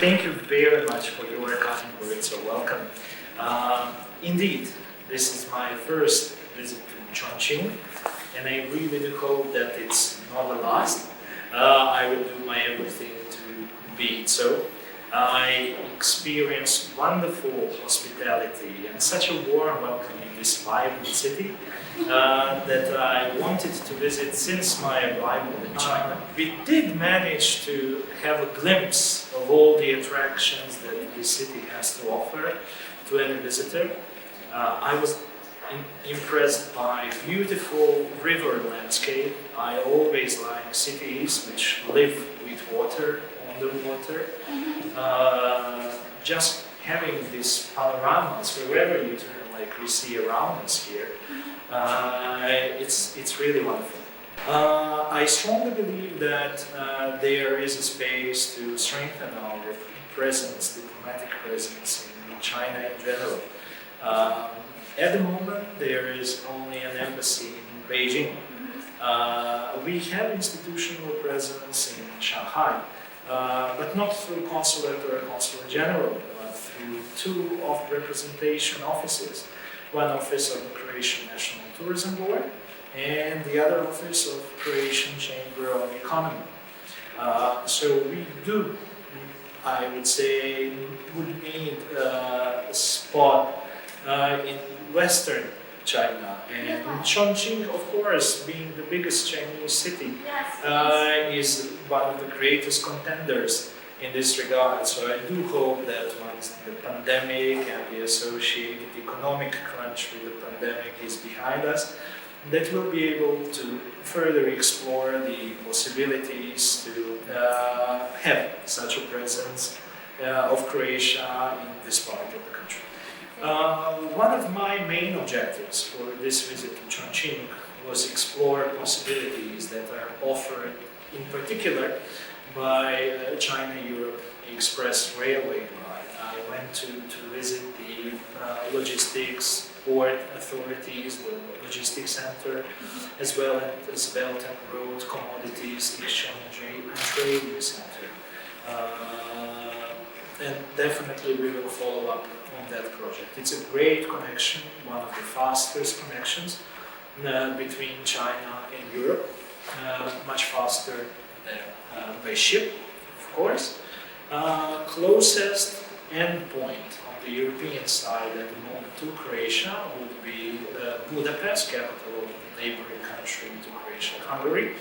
Thank you very much for your kind words, so welcome. Indeed, this is my first visit to Chongqing, and I really do hope that it's not the last. I will do my everything to be it so. I experienced wonderful hospitality and such a warm welcome in this vibrant city that I wanted to visit since my arrival in China. We did manage to have a glimpse of all the attractions that the city has to offer to any visitor. I was impressed by beautiful river landscape. I always like cities which live with water, on the water. Just having these panoramas wherever you turn, like we see around us here, it's really wonderful. I strongly believe that there is a space to strengthen our presence, diplomatic presence in China in general. At the moment, there is only an embassy in Beijing. We have institutional presence in Shanghai, but not through consulate or consulate general, but through two representation offices. One office of the Croatian National Tourism Board and the other office of Croatian Chamber of Economy. So we do, I would say, would need a spot in Western China, and Chongqing, of course, being the biggest Chinese city, is one of the greatest contenders in this regard. So I do hope that once the pandemic and the associated economic crunch with the pandemic is behind us, that we'll be able to further explore the possibilities to have such a presence of Croatia in this part of the country. One of my main objectives for this visit to Chongqing was explore possibilities that are offered in particular by China-Europe Express Railway line. I went to visit the logistics port authorities, the logistics center, as well as Belt and Road Commodities Exchange and Trading Center. And definitely we will follow up on that project. It's a great connection, one of the fastest connections between China and Europe, much faster than by ship, of course. Closest endpoint on the European side at the moment to Croatia would be Budapest, capital of the neighboring country to Croatia, Hungary.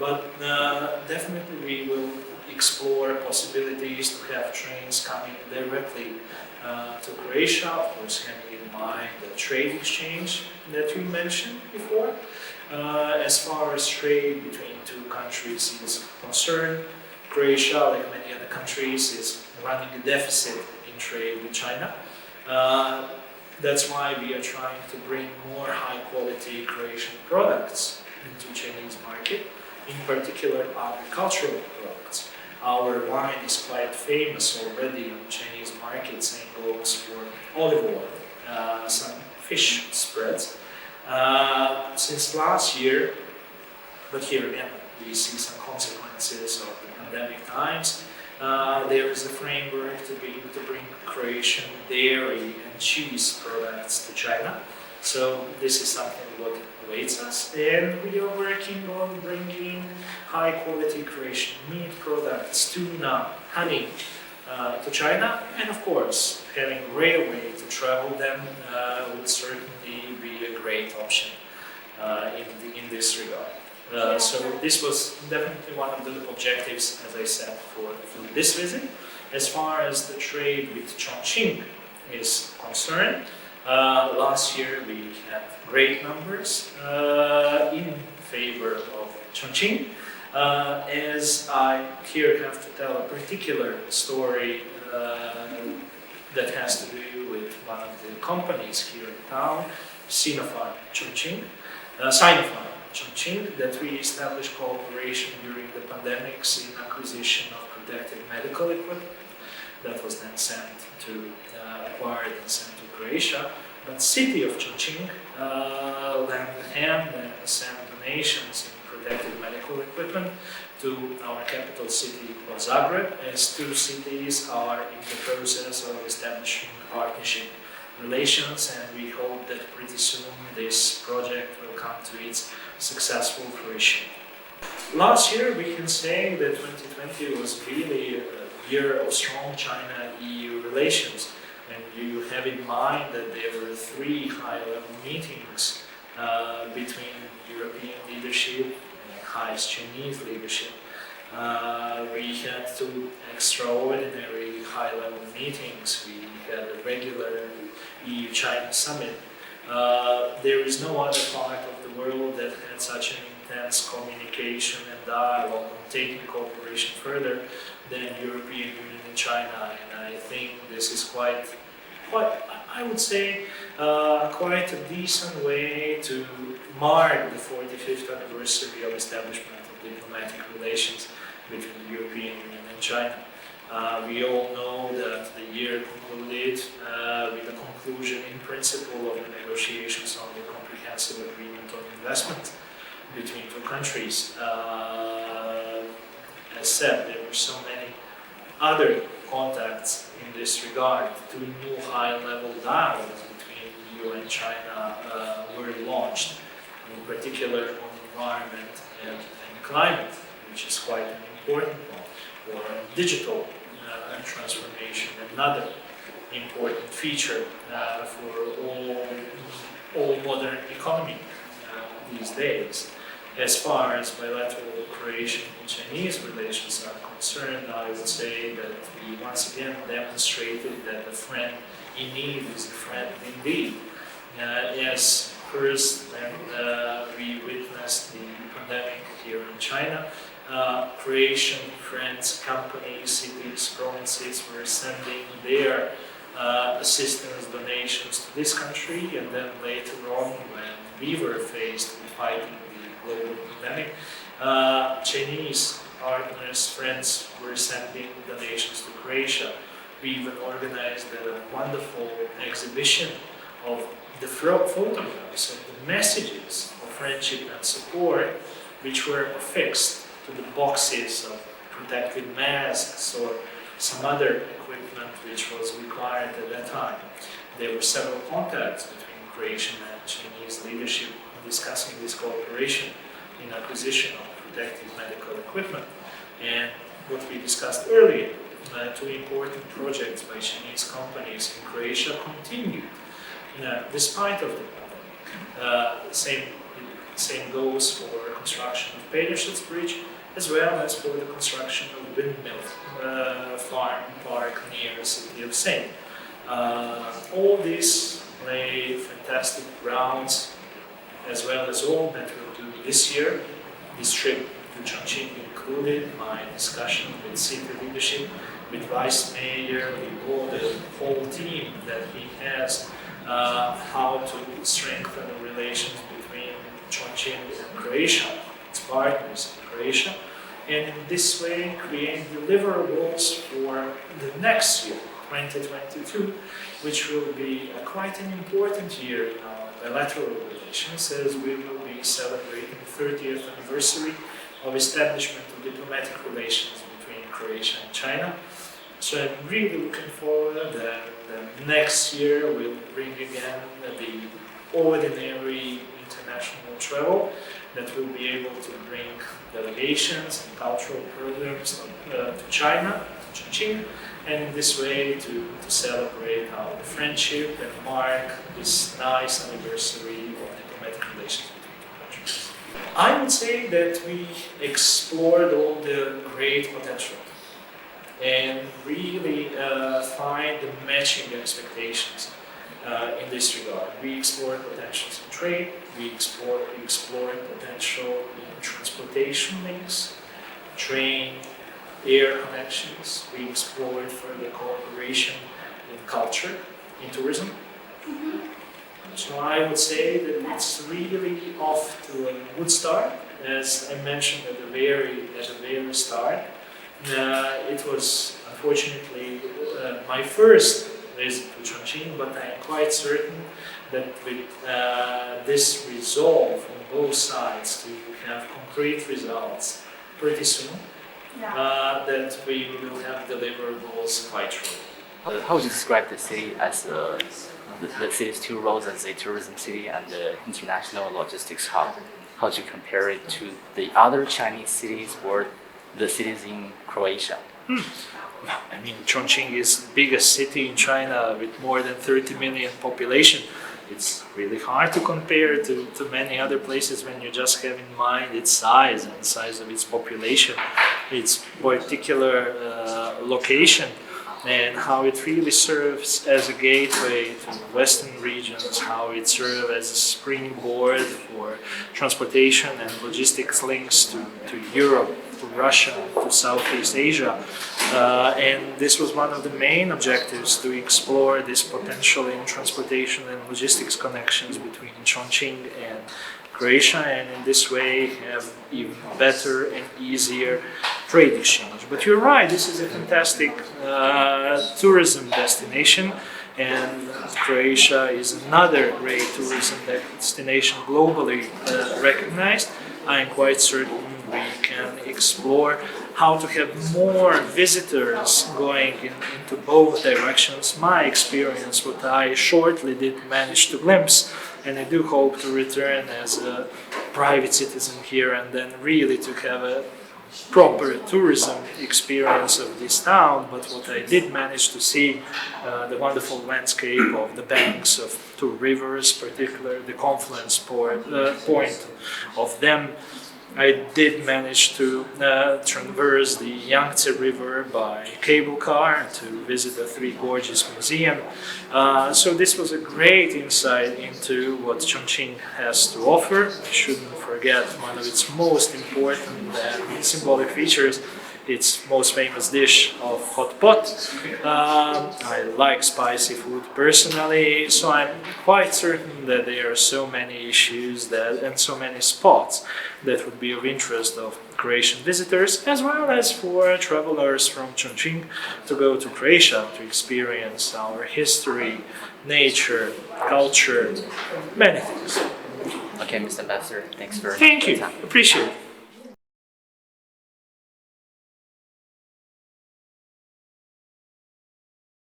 But definitely we will explore possibilities to have trains coming directly to Croatia, of course having in mind the trade exchange that we mentioned before. As far as trade between two countries is concerned, Croatia, like many other countries, is running a deficit in trade with China. That's why we are trying to bring more high-quality Croatian products into Chinese market, in particular agricultural products. Our wine is quite famous already on Chinese markets, same goes for olive oil, some fish spreads. Since last year, but here again we see some consequences of the pandemic times, there is a framework to be able to bring Croatian dairy and cheese products to China. So this is something what awaits us, and we are working on bringing high-quality Croatian meat products, tuna, honey, to China, and of course, having railway to travel them would certainly be a great option in this regard. So this was definitely one of the objectives, as I said, for this visit. As far as the trade with Chongqing is concerned, last year we had great numbers in favor of Chongqing. As I here have to tell a particular story that has to do with one of the companies here in town, Sinopharm Chongqing, that we established cooperation during the pandemics in acquisition of protective medical equipment that was then acquired and sent to Croatia. But city of Chongqing lent a hand and sent donations in protective medical equipment to our capital city of Zagreb, as two cities are in the process of establishing partnership relations, and we hope that pretty soon this project will come to its successful fruition. Last year we can say that 2020 was really a year of strong China-EU relations, and you have in mind that there were 3 high-level meetings between European leadership and highest Chinese leadership. We had 2 extraordinary high-level meetings. We had a regular EU-China summit. There is no other part of the world that had such an intense communication and dialogue on taking cooperation further than European Union and China. And I think this is quite I would say, quite a decent way to mark the 45th anniversary of establishment of diplomatic relations between the European Union and China. We all know that the year concluded with the conclusion in principle of the negotiations on the comprehensive agreement on investment between 2 countries. As said, there were so many other contacts in this regard. 2 new high-level dialogues between EU and China were launched, in particular on environment and climate, which is quite an important one, or digital transformation, another important feature for all modern economy these days. As far as bilateral Croatian and Chinese relations are concerned, I would say that we once again demonstrated that a friend in need is a friend indeed. As first when we witnessed the pandemic here in China, Croatian friends, companies, cities, provinces were sending their assistance donations to this country, and then later on, when we were faced with fighting global pandemic, Chinese partners, friends were sending donations to Croatia. We even organized a wonderful exhibition of the photographs of the messages of friendship and support, which were affixed to the boxes of protective masks or some other equipment which was required at that time. There were several contacts between Croatian and Chinese leadership discussing this cooperation in acquisition of protective medical equipment. And what we discussed earlier, 2 important projects by Chinese companies in Croatia continued despite of the pandemic. Same goes for construction of Petershitz Bridge, as well as for the construction of windmill farm park near the city of Saint. All this lay fantastic grounds, as well as all that we'll do this year. This trip to Chongqing included my discussion with city leadership, with Vice Mayor, with all the whole team that he has, how to strengthen the relations between Chongqing and Croatia, its partners in Croatia, and in this way create deliverables for the next year, 2022, which will be quite an important year in our bilateral relations, as we will be celebrating the 30th anniversary of establishment of diplomatic relations between Croatia and China. So I'm really looking forward that the next year will bring again the ordinary international travel, that will be able to bring delegations and cultural programs to China, to Chongqing, and in this way to celebrate our friendship and mark this nice anniversary of diplomatic relations between 2 countries. I would say that we explored all the great potential and really find the matching expectations in this regard. We explored potentials in trade, we explored potential in transportation links, train, air connections. We explored further cooperation in culture, in tourism. So I would say that it's really off to a good start. As I mentioned at the very start, it was unfortunately my first visit to Chongqing, but I am quite certain that with this resolve on both sides to have concrete results pretty soon. That we will have deliverables quite shortly. How would you describe the city as the city's two roles as a tourism city and the international logistics hub? How would you compare it to the other Chinese cities or the cities in Croatia? I mean, Chongqing is the biggest city in China with more than 30 million population. It's really hard to compare to many other places when you just have in mind its size and the size of its population, its particular location, and how it really serves as a gateway to Western regions, how it serves as a springboard for transportation and logistics links to Europe, to Russia, to Southeast Asia. And this was one of the main objectives, to explore this potential in transportation and logistics connections between Chongqing and Croatia, and in this way have even better and easier trade exchange. But you're right, this is a fantastic tourism destination, and Croatia is another great tourism destination globally recognized. I am quite certain we can explore how to have more visitors going into both directions. My experience, what I shortly did manage to glimpse, and I do hope to return as a private citizen here and then really to have a proper tourism experience of this town. But what I did manage to see, the wonderful landscape of the banks of two rivers, particularly the confluence point of them. I did manage to traverse the Yangtze River by cable car to visit the Three Gorges Museum. So this was a great insight into what Chongqing has to offer. I shouldn't forget one of its most important and symbolic features, its most famous dish of hot pot. I like spicy food personally, so I'm quite certain that there are so many issues and so many spots that would be of interest of Croatian visitors, as well as for travelers from Chongqing to go to Croatia to experience our history, nature, culture, many things. Okay, Mr. Ambassador, thanks for Thank your you. time. Appreciate it.